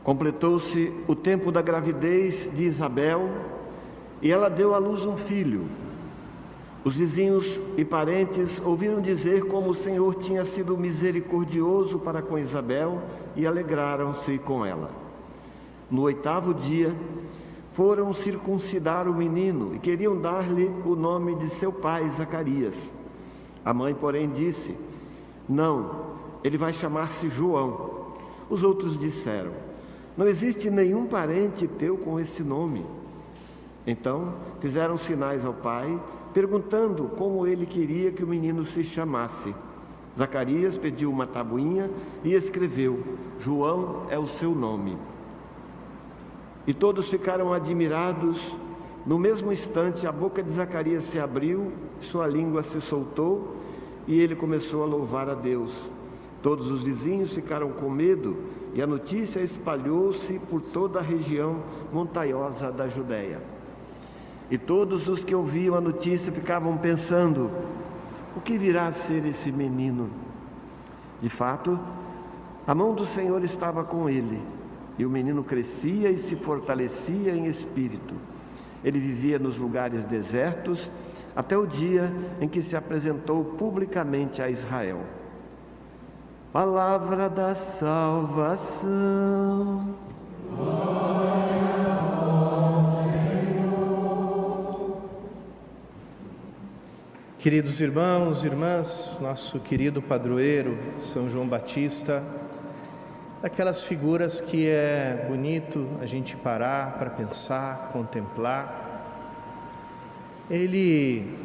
Completou-se o tempo da gravidez de Isabel e ela deu à luz um filho. Os vizinhos e parentes ouviram dizer como o Senhor tinha sido misericordioso para com Isabel e alegraram-se com ela. No 8º dia, foram circuncidar o menino e queriam dar-lhe o nome de seu pai, Zacarias. A mãe, porém, disse: não, ele vai chamar-se João. Os outros disseram: não existe nenhum parente teu com esse nome. Então fizeram sinais ao pai, perguntando como ele queria que o menino se chamasse. Zacarias pediu uma tabuinha e escreveu: João é o seu nome. E todos ficaram admirados. No mesmo instante, a boca de Zacarias se abriu, sua língua se soltou e ele começou a louvar a Deus. Todos os vizinhos ficaram com medo e a notícia espalhou-se por toda a região montanhosa da Judéia. E todos os que ouviam a notícia ficavam pensando: o que virá a ser esse menino? De fato, a mão do Senhor estava com ele, e o menino crescia e se fortalecia em espírito. Ele vivia nos lugares desertos até o dia em que se apresentou publicamente a Israel. Palavra da salvação. Glória ao Senhor. Queridos irmãos e irmãs, nosso querido padroeiro São João Batista, daquelas figuras que é bonito a gente parar para pensar, contemplar. Ele,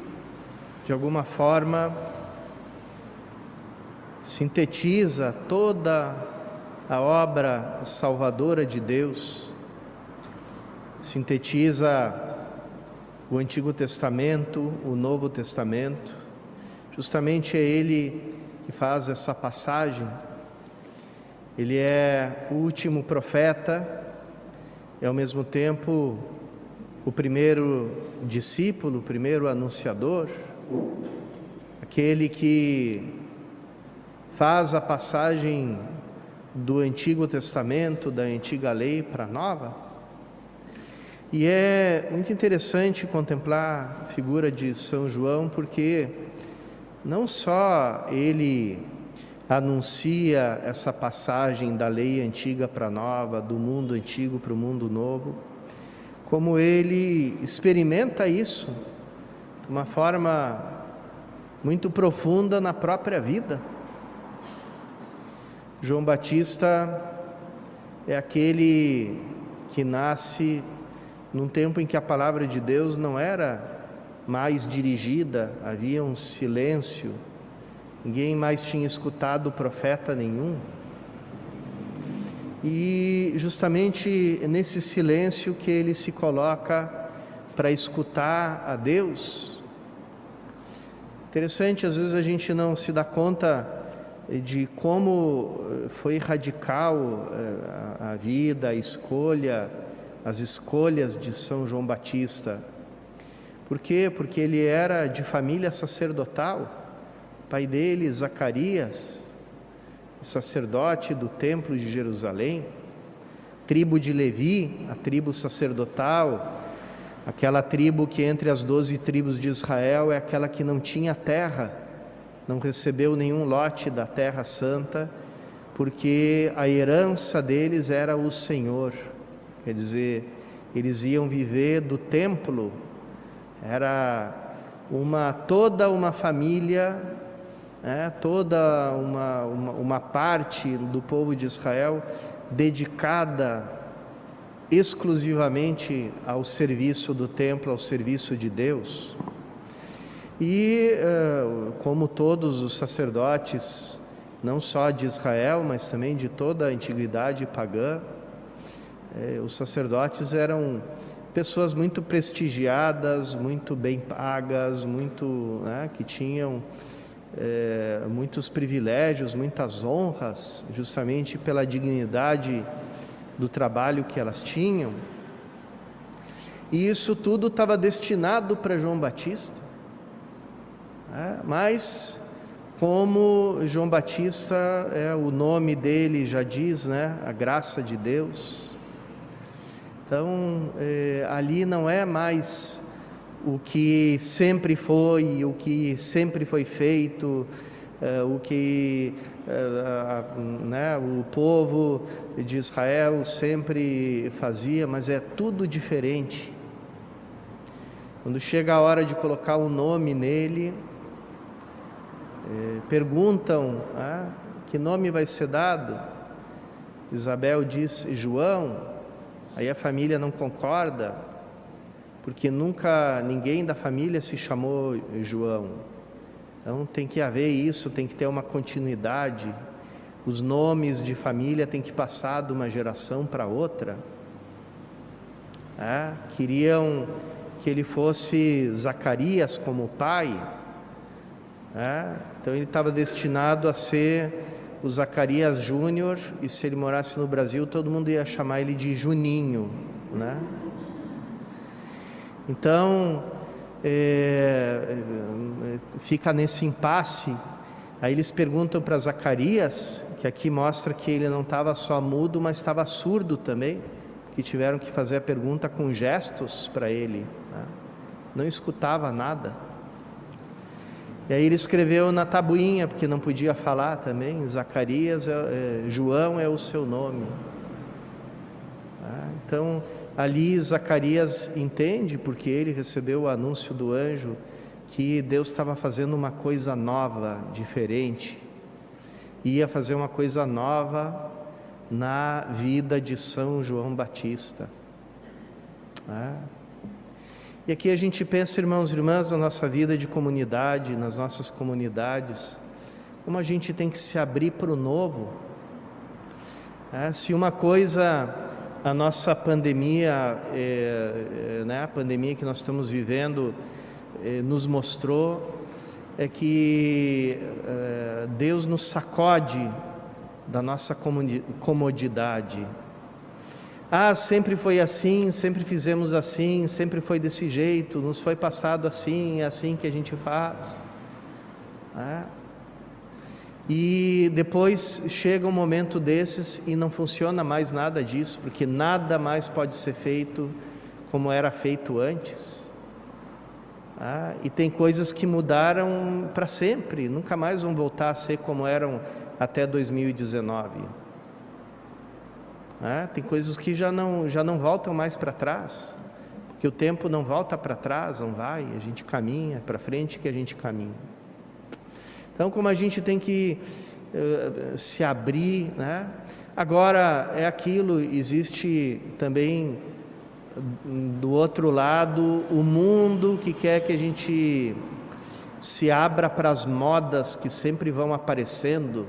de alguma forma, sintetiza toda a obra salvadora de Deus, sintetiza o Antigo Testamento, o Novo Testamento. Justamente é ele que faz essa passagem. Ele é o último profeta e ao mesmo tempo o primeiro discípulo, o primeiro anunciador, aquele que faz a passagem do Antigo Testamento, da Antiga Lei para a Nova. E é muito interessante contemplar a figura de São João, porque não só ele anuncia essa passagem da lei antiga para a nova, do mundo antigo para o mundo novo, como ele experimenta isso de uma forma muito profunda na própria vida. João Batista é aquele que nasce num tempo em que a palavra de Deus não era mais dirigida, havia um silêncio, ninguém mais tinha escutado profeta nenhum. E justamente nesse silêncio que ele se coloca para escutar a Deus. Interessante, às vezes a gente não se dá conta de como foi radical a vida, a escolha, as escolhas de São João Batista. Por quê? Porque ele era de família sacerdotal. O pai dele, Zacarias, sacerdote do templo de Jerusalém, tribo de Levi, a tribo sacerdotal, aquela tribo que entre as 12 tribos de Israel é aquela que não tinha terra, não recebeu nenhum lote da terra santa, porque a herança deles era o Senhor. Quer dizer, eles iam viver do templo, era toda uma família, toda uma parte do povo de Israel dedicada exclusivamente ao serviço do templo, ao serviço de Deus. E como todos os sacerdotes, não só de Israel, mas também de toda a antiguidade pagã, os sacerdotes eram pessoas muito prestigiadas, muito bem pagas, que tinham muitos privilégios, muitas honras, justamente pela dignidade do trabalho que elas tinham. E isso tudo estava destinado para João Batista. Mas como João Batista, o nome dele já diz, né? A graça de Deus. Então, ali não é mais o que sempre foi, o que sempre foi feito, o que o povo de Israel sempre fazia, mas é tudo diferente. Quando chega a hora de colocar um nome nele, perguntam, que nome vai ser dado? Isabel diz João, aí a família não concorda, porque nunca ninguém da família se chamou João. Então tem que haver isso, tem que ter uma continuidade, os nomes de família têm que passar de uma geração para outra. Queriam que ele fosse Zacarias como pai, então ele estava destinado a ser o Zacarias Júnior, e se ele morasse no Brasil, todo mundo ia chamar ele de Juninho, né? Então, fica nesse impasse. Aí eles perguntam para Zacarias, que aqui mostra que ele não estava só mudo, mas estava surdo também, que tiveram que fazer a pergunta com gestos para ele, né? Não escutava nada. E aí ele escreveu na tabuinha, porque não podia falar também, Zacarias, João é o seu nome. Então, ali Zacarias entende, porque ele recebeu o anúncio do anjo, que Deus estava fazendo uma coisa nova, diferente. Ia fazer uma coisa nova na vida de São João Batista. E aqui a gente pensa, irmãos e irmãs, na nossa vida de comunidade, nas nossas comunidades, como a gente tem que se abrir para o novo. Se uma coisa, a nossa pandemia, a pandemia que nós estamos vivendo, nos mostrou, é que Deus nos sacode da nossa comodidade. Sempre foi assim, sempre fizemos assim, sempre foi desse jeito, nos foi passado assim, é assim que a gente faz. E depois chega um momento desses e não funciona mais nada disso, porque nada mais pode ser feito como era feito antes. E tem coisas que mudaram para sempre, nunca mais vão voltar a ser como eram até 2019. Tem coisas que já não voltam mais para trás, porque o tempo não volta para trás, não vai, a gente caminha para frente, que a gente caminha. Então, como a gente tem que se abrir, né? Agora é aquilo, existe também do outro lado o mundo que quer que a gente se abra para as modas que sempre vão aparecendo.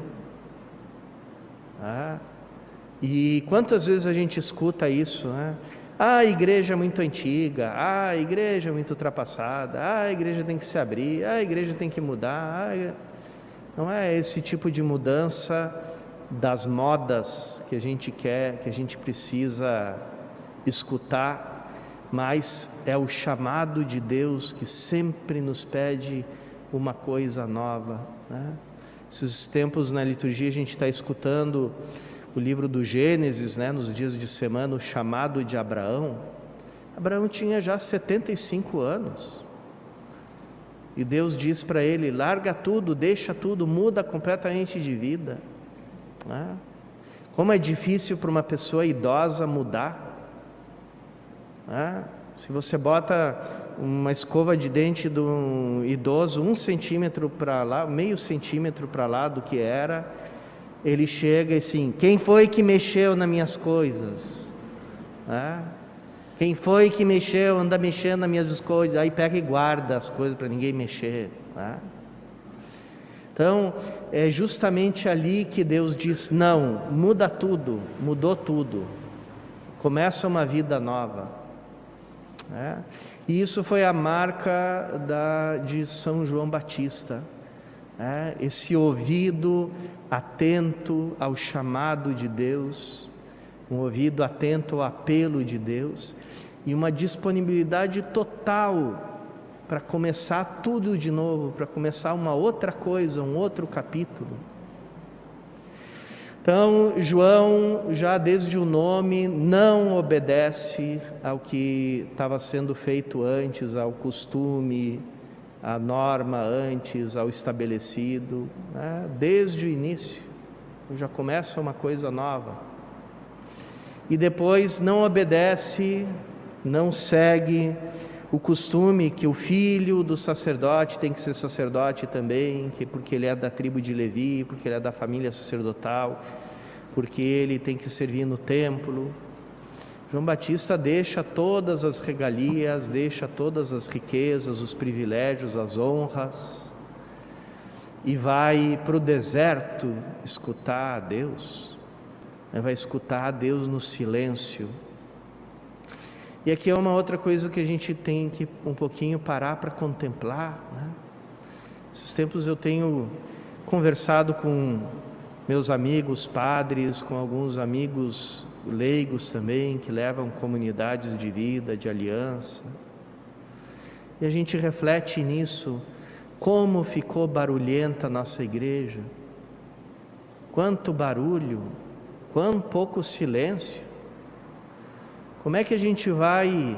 E quantas vezes a gente escuta isso, né? A igreja é muito antiga, a igreja é muito ultrapassada, a igreja tem que se abrir, a igreja tem que mudar. Não é esse tipo de mudança das modas que a gente quer, que a gente precisa escutar, mas é o chamado de Deus que sempre nos pede uma coisa nova, né? Esses tempos na liturgia a gente está escutando o livro do Gênesis, né, nos dias de semana, o chamado de Abraão. Abraão tinha já 75 anos. E Deus diz para ele, larga tudo, deixa tudo, muda completamente de vida. Como é difícil para uma pessoa idosa mudar. Se você bota uma escova de dente de um idoso 1 centímetro para lá, meio centímetro para lá do que era, ele chega assim, quem foi que mexeu nas minhas coisas? Quem foi que mexeu, anda mexendo nas minhas coisas? Aí pega e guarda as coisas para ninguém mexer. Então, é justamente ali que Deus diz, não, muda tudo, mudou tudo. Começa uma vida nova. E isso foi a marca de São João Batista. Esse ouvido atento ao chamado de Deus, um ouvido atento ao apelo de Deus, e uma disponibilidade total para começar tudo de novo, para começar uma outra coisa, um outro capítulo. Então, João, já desde o nome, não obedece ao que estava sendo feito antes, ao costume, à norma antes, ao estabelecido, né? Desde o início, já começa uma coisa nova. E depois não obedece, não segue o costume que o filho do sacerdote tem que ser sacerdote também, porque ele é da tribo de Levi, porque ele é da família sacerdotal, porque ele tem que servir no templo. João Batista deixa todas as regalias, deixa todas as riquezas, os privilégios, as honras, e vai para o deserto escutar a Deus, vai escutar a Deus no silêncio. E aqui é uma outra coisa que a gente tem que um pouquinho parar para contemplar, né? Esses tempos eu tenho conversado com meus amigos padres, com alguns amigos leigos também, que levam comunidades de vida, de aliança, e a gente reflete nisso, como ficou barulhenta a nossa igreja, quanto barulho, quão pouco silêncio. Como é que a gente vai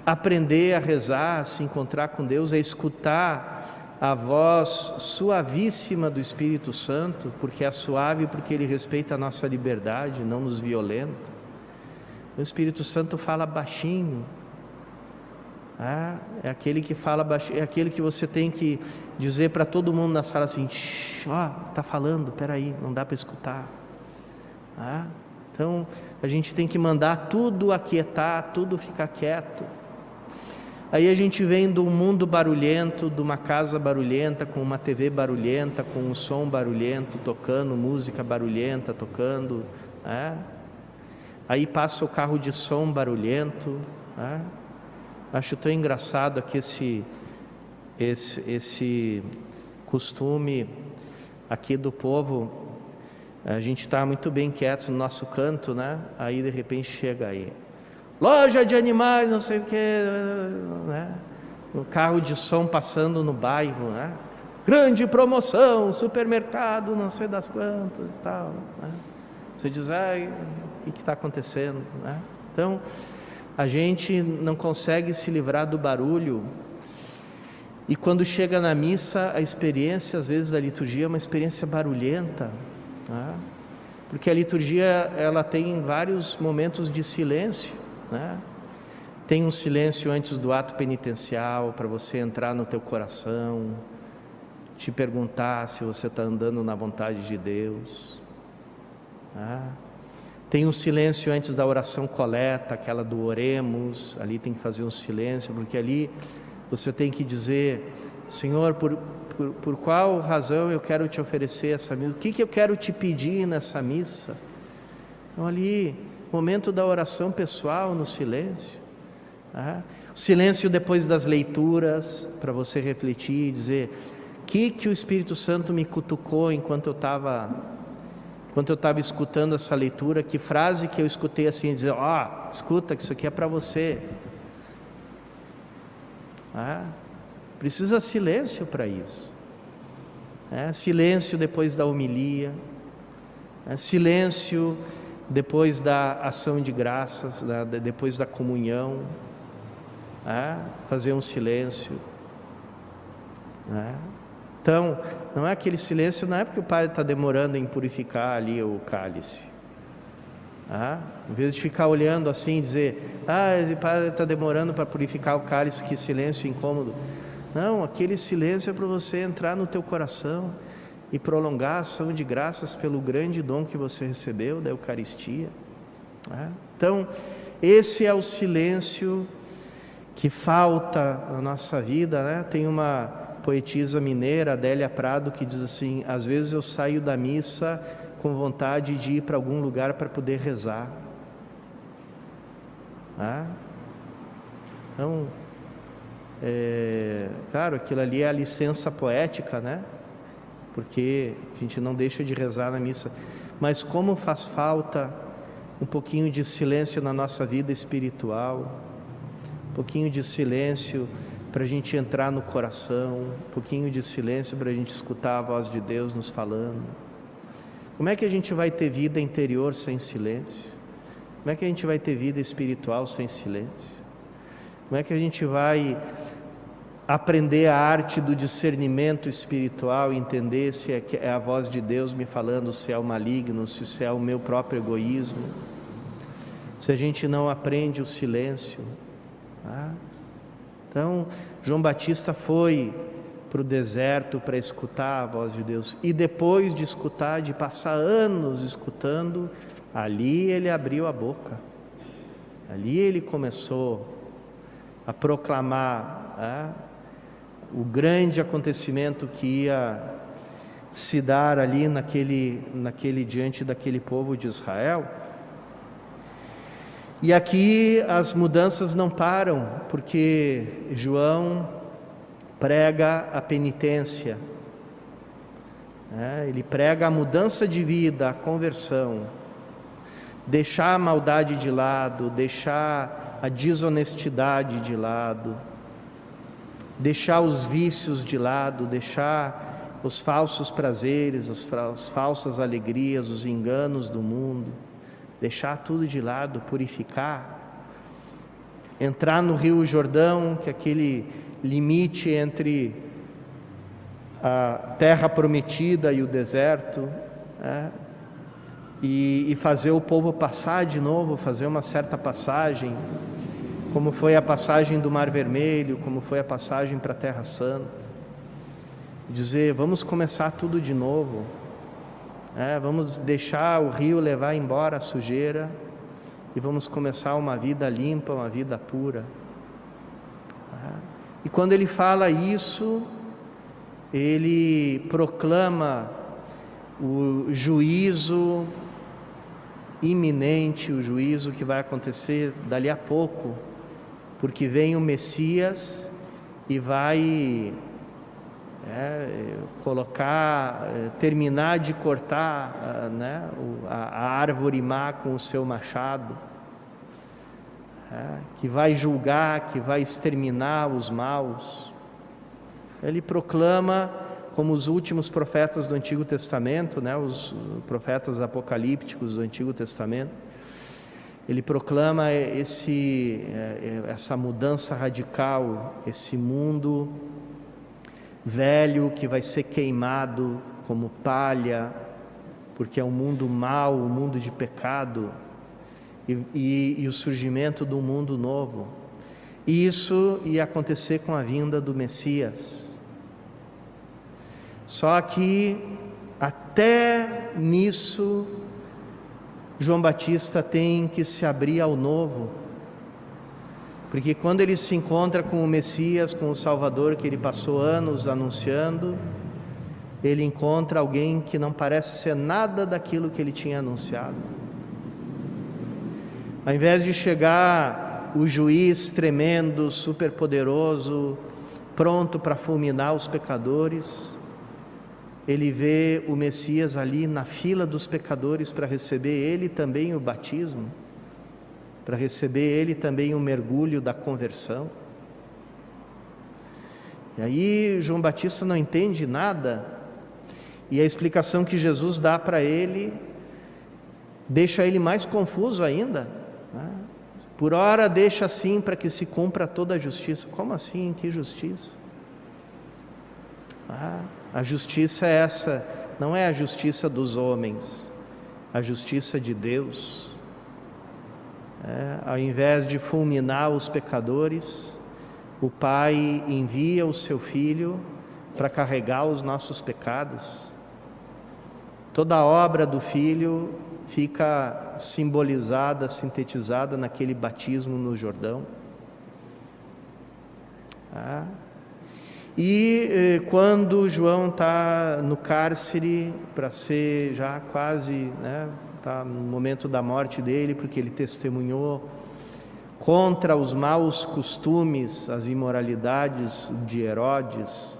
aprender a rezar, a se encontrar com Deus, a escutar a voz suavíssima do Espírito Santo, porque é suave, porque Ele respeita a nossa liberdade, não nos violenta. O Espírito Santo fala baixinho, é aquele que fala baixinho, é aquele que você tem que dizer para todo mundo na sala assim: está falando, peraí, não dá para escutar. Então a gente tem que mandar tudo aquietar, tudo ficar quieto. Aí a gente vem do mundo barulhento, de uma casa barulhenta, com uma TV barulhenta, com um som barulhento, tocando música barulhenta, tocando, aí passa o carro de som barulhento. Acho tão engraçado aqui esse costume aqui do povo. A gente está muito bem quieto no nosso canto, né? Aí de repente chega aí, loja de animais, não sei o que, né? O carro de som passando no bairro, né? Grande promoção, supermercado, não sei das quantas, tal, né? Você diz, o que está acontecendo, né? Então a gente não consegue se livrar do barulho, e quando chega na missa, a experiência às vezes da liturgia é uma experiência barulhenta, porque a liturgia ela tem vários momentos de silêncio, né? Tem um silêncio antes do ato penitencial, para você entrar no teu coração, te perguntar se você está andando na vontade de Deus, Tem um silêncio antes da oração coleta, aquela do oremos, ali tem que fazer um silêncio, porque ali você tem que dizer: Senhor, por qual razão eu quero te oferecer essa missa? O que eu quero te pedir nessa missa? Então ali, momento da oração pessoal no silêncio. Silêncio depois das leituras, para você refletir e dizer: o que o Espírito Santo me cutucou enquanto eu estava escutando essa leitura? Que frase que eu escutei assim, dizer: escuta que isso aqui é para você. Precisa silêncio para isso. Silêncio depois da homilia, silêncio depois da ação de graças, depois da comunhão, fazer um silêncio. Então, não é aquele silêncio, não é porque o padre está demorando em purificar ali o cálice. Em vez de ficar olhando assim e dizer: esse padre está demorando para purificar o cálice, que silêncio incômodo. Não, aquele silêncio é para você entrar no teu coração e prolongar a ação de graças pelo grande dom que você recebeu da Eucaristia. Então, esse é o silêncio que falta na nossa vida, né? Tem uma poetisa mineira, Adélia Prado, que diz assim: às vezes eu saio da missa com vontade de ir para algum lugar para poder rezar. Então, claro, aquilo ali é a licença poética, né? Porque a gente não deixa de rezar na missa, mas como faz falta um pouquinho de silêncio na nossa vida espiritual, um pouquinho de silêncio para a gente entrar no coração, um pouquinho de silêncio para a gente escutar a voz de Deus nos falando. Como é que a gente vai ter vida interior sem silêncio? Como é que a gente vai ter vida espiritual sem silêncio? Como é que a gente vai aprender a arte do discernimento espiritual, entender se é a voz de Deus me falando, se é o maligno, se é o meu próprio egoísmo? Se a gente não aprende o silêncio, tá? Então, João Batista foi para o deserto para escutar a voz de Deus, e depois de escutar, de passar anos escutando, ali ele abriu a boca, ali ele começou a proclamar o grande acontecimento que ia se dar ali diante daquele povo de Israel. E aqui as mudanças não param, porque João prega a penitência, ele prega a mudança de vida, a conversão, deixar a maldade de lado, deixar a desonestidade de lado, deixar os vícios de lado, deixar os falsos prazeres, as falsas alegrias, os enganos do mundo, deixar tudo de lado, purificar, entrar no Rio Jordão, que é aquele limite entre a terra prometida e o deserto, e fazer o povo passar de novo, fazer uma certa passagem, como foi a passagem do Mar Vermelho, como foi a passagem para a Terra Santa. Dizer, vamos começar tudo de novo, vamos deixar o rio levar embora a sujeira e vamos começar uma vida limpa, uma vida pura. E quando ele fala isso, ele proclama o juízo iminente, o juízo que vai acontecer dali a pouco, porque vem o Messias e vai terminar de cortar a árvore má com o seu machado, que vai julgar, que vai exterminar os maus. Ele proclama, como os últimos profetas do Antigo Testamento, os profetas apocalípticos do Antigo Testamento, ele proclama essa mudança radical, esse mundo velho que vai ser queimado como palha, porque é um mundo mau, um mundo de pecado, e o surgimento do mundo novo. E isso ia acontecer com a vinda do Messias. Só que até nisso João Batista tem que se abrir ao novo, porque quando ele se encontra com o Messias, com o Salvador que ele passou anos anunciando, ele encontra alguém que não parece ser nada daquilo que ele tinha anunciado. Ao invés de chegar o juiz tremendo, superpoderoso, pronto para fulminar os pecadores, ele vê o Messias ali na fila dos pecadores para receber ele também o batismo, para receber ele também o mergulho da conversão. E aí João Batista não entende nada, e a explicação que Jesus dá para ele deixa ele mais confuso ainda, Por ora deixa assim para que se cumpra toda a justiça. Como assim? Que justiça? A justiça é essa, não é a justiça dos homens, a justiça de Deus. Ao invés de fulminar os pecadores, o Pai envia o seu Filho para carregar os nossos pecados. Toda a obra do Filho fica simbolizada, sintetizada naquele batismo no Jordão. E quando João está no cárcere, para ser já quase, está no momento da morte dele, porque ele testemunhou contra os maus costumes, as imoralidades de Herodes,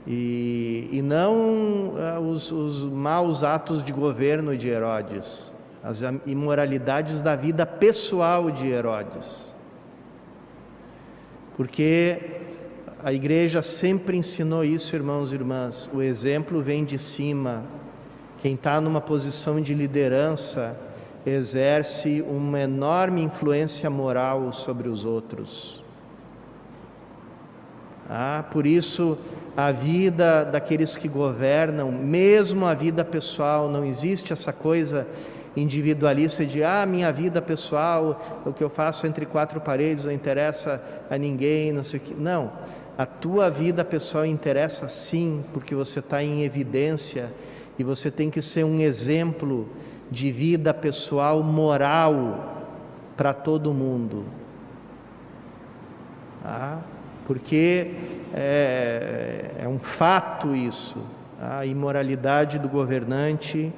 e não os maus atos de governo de Herodes, as imoralidades da vida pessoal de Herodes. porque a igreja sempre ensinou isso, irmãos e irmãs, o exemplo vem de cima. Quem está numa posição de liderança exerce uma enorme influência moral sobre os outros. Por isso, a vida daqueles que governam, mesmo a vida pessoal, não existe essa coisa individualista de minha vida pessoal, o que eu faço entre quatro paredes não interessa a ninguém, não sei o que. Não, a tua vida pessoal interessa sim, porque você está em evidência e você tem que ser um exemplo de vida pessoal moral para todo mundo. Porque é um fato isso. A imoralidade do governante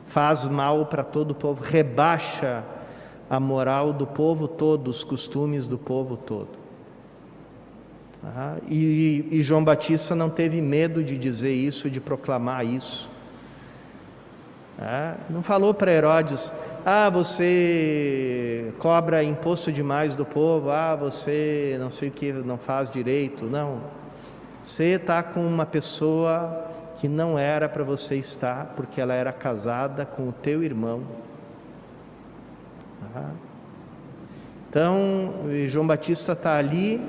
faz mal para todo o povo, rebaixa a moral do povo todo, os costumes do povo todo. E João Batista não teve medo de dizer isso, de proclamar isso. Não falou para Herodes: você cobra imposto demais do povo, você não sei o que, não faz direito. Não, você está com uma pessoa que não era para você estar, porque ela era casada com o teu irmão. Então João Batista está ali,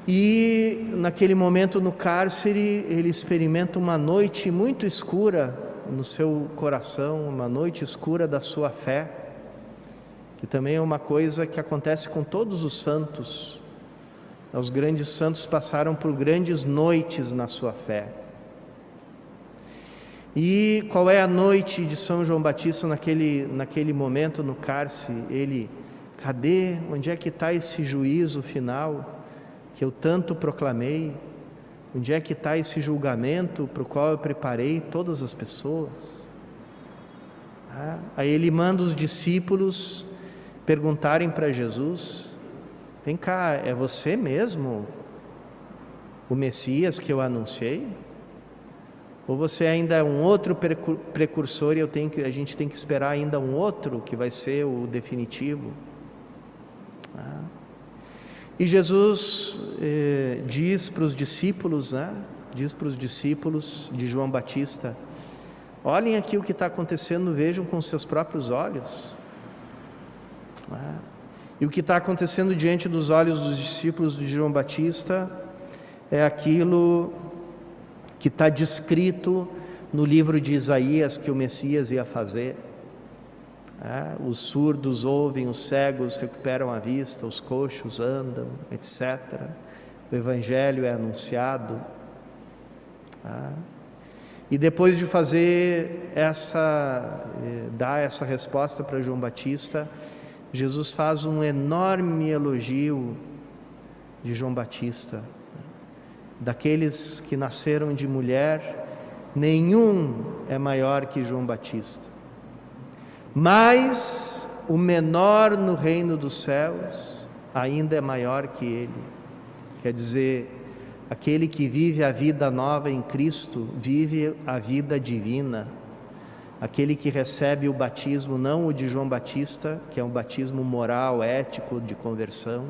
e naquele momento no cárcere ele experimenta uma noite muito escura no seu coração, uma noite escura da sua fé, que também é uma coisa que acontece com todos os santos. Os grandes santos passaram por grandes noites na sua fé. E qual é a noite de São João Batista naquele momento no cárcere? Onde é que está esse juízo final que eu tanto proclamei? Onde é que está esse julgamento para o qual eu preparei todas as pessoas? Aí ele manda os discípulos perguntarem para Jesus: vem cá, é você mesmo o Messias que eu anunciei? Ou você ainda é um outro precursor e a gente tem que esperar ainda um outro que vai ser o definitivo? E Jesus diz para os discípulos, de João Batista: olhem aqui o que está acontecendo, vejam com seus próprios olhos. E o que está acontecendo diante dos olhos dos discípulos de João Batista é aquilo que está descrito no livro de Isaías que o Messias ia fazer. Os surdos ouvem, os cegos recuperam a vista, os coxos andam, etc. O Evangelho é anunciado. E depois de dar essa resposta para João Batista, Jesus faz um enorme elogio de João Batista. Daqueles que nasceram de mulher, nenhum é maior que João Batista. Mas o menor no reino dos céus ainda é maior que ele. Quer dizer, aquele que vive a vida nova em Cristo, vive a vida divina. Aquele que recebe o batismo, não o de João Batista, que é um batismo moral, ético, de conversão,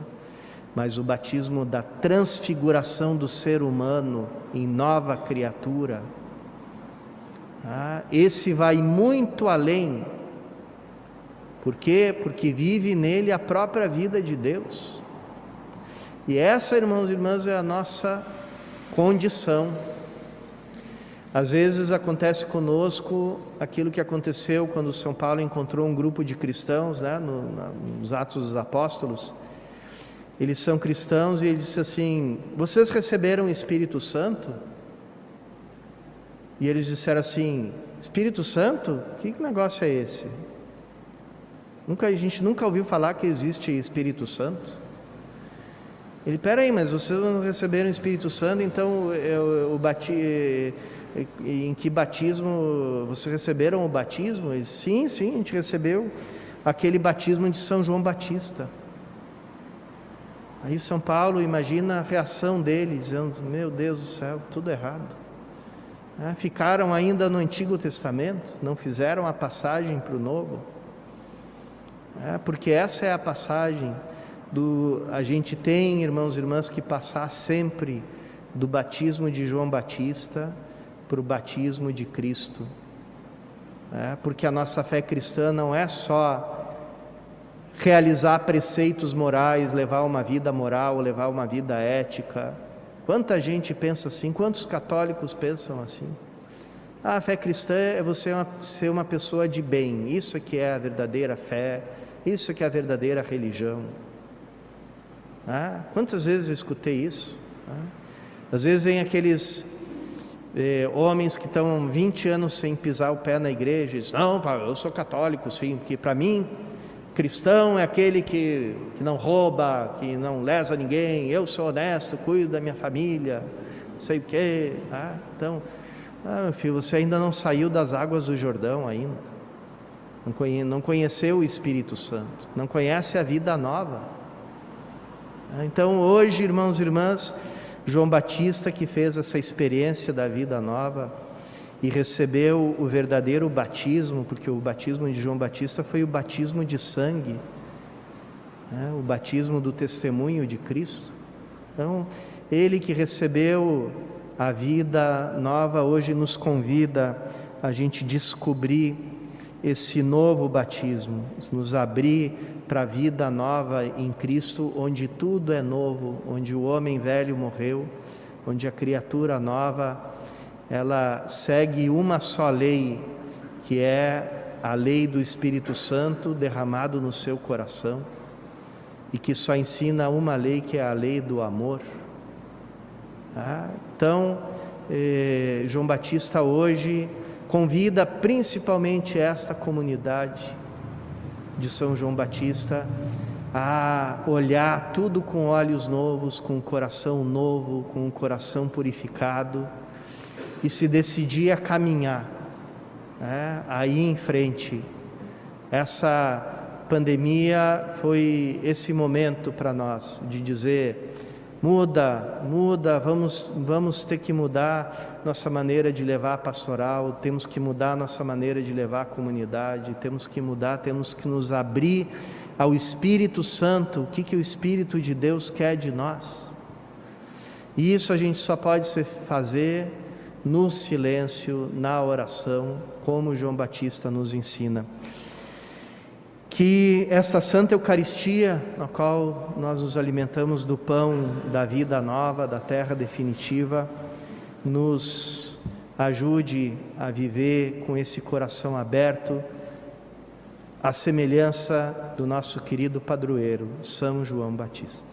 mas o batismo da transfiguração do ser humano em nova criatura. Esse vai muito além. Por quê? Porque vive nele a própria vida de Deus. E essa, irmãos e irmãs, é a nossa condição. Às vezes acontece conosco aquilo que aconteceu quando São Paulo encontrou um grupo de cristãos, nos Atos dos Apóstolos. Eles são cristãos e ele disse assim: vocês receberam o Espírito Santo? E eles disseram assim: Espírito Santo? Que negócio é esse? A gente nunca ouviu falar que existe Espírito Santo. Ele: peraí, mas vocês não receberam o Espírito Santo, então em que batismo vocês receberam o batismo? Ele: sim, a gente recebeu aquele batismo de São João Batista. Aí São Paulo, imagina a reação dele, dizendo: meu Deus do céu, tudo errado. Ficaram ainda no Antigo Testamento, não fizeram a passagem para o Novo. Porque essa é a passagem A gente tem, irmãos e irmãs, que passar sempre do batismo de João Batista para o batismo de Cristo, porque a nossa fé cristã não é só realizar preceitos morais, levar uma vida moral, levar uma vida ética. Quanta gente pensa assim, quantos católicos pensam assim? A fé cristã é você ser uma pessoa de bem, isso que é a verdadeira fé, isso que é a verdadeira religião. Quantas vezes eu escutei isso? Às vezes vem aqueles homens que estão 20 anos sem pisar o pé na igreja e dizem, não, eu sou católico sim, porque para mim cristão é aquele que não rouba, que não lesa ninguém, eu sou honesto, cuido da minha família, não sei o quê. Então, meu filho, você ainda não saiu das águas do Jordão ainda, não conheceu o Espírito Santo, não conhece a vida nova. Então hoje, irmãos e irmãs, João Batista, que fez essa experiência da vida nova e recebeu o verdadeiro batismo, porque o batismo de João Batista foi o batismo de sangue, o batismo do testemunho de Cristo. Então, ele que recebeu a vida nova, hoje nos convida a gente descobrir esse novo batismo, nos abrir para a vida nova em Cristo, onde tudo é novo, onde o homem velho morreu, onde a criatura nova, ela segue uma só lei, que é a lei do Espírito Santo derramado no seu coração, e que só ensina uma lei, que é a lei do amor. Então, João Batista hoje convida principalmente esta comunidade de São João Batista a olhar tudo com olhos novos, com um coração novo, com um coração purificado, e se decidir a caminhar, aí em frente. Essa pandemia foi esse momento para nós de dizer, muda, vamos ter que mudar nossa maneira de levar a pastoral, temos que mudar nossa maneira de levar a comunidade, temos que nos abrir ao Espírito Santo, o que o Espírito de Deus quer de nós. E isso a gente só pode fazer no silêncio, na oração, como João Batista nos ensina. Que esta Santa Eucaristia, na qual nós nos alimentamos do pão da vida nova, da terra definitiva, nos ajude a viver com esse coração aberto, à semelhança do nosso querido padroeiro, São João Batista.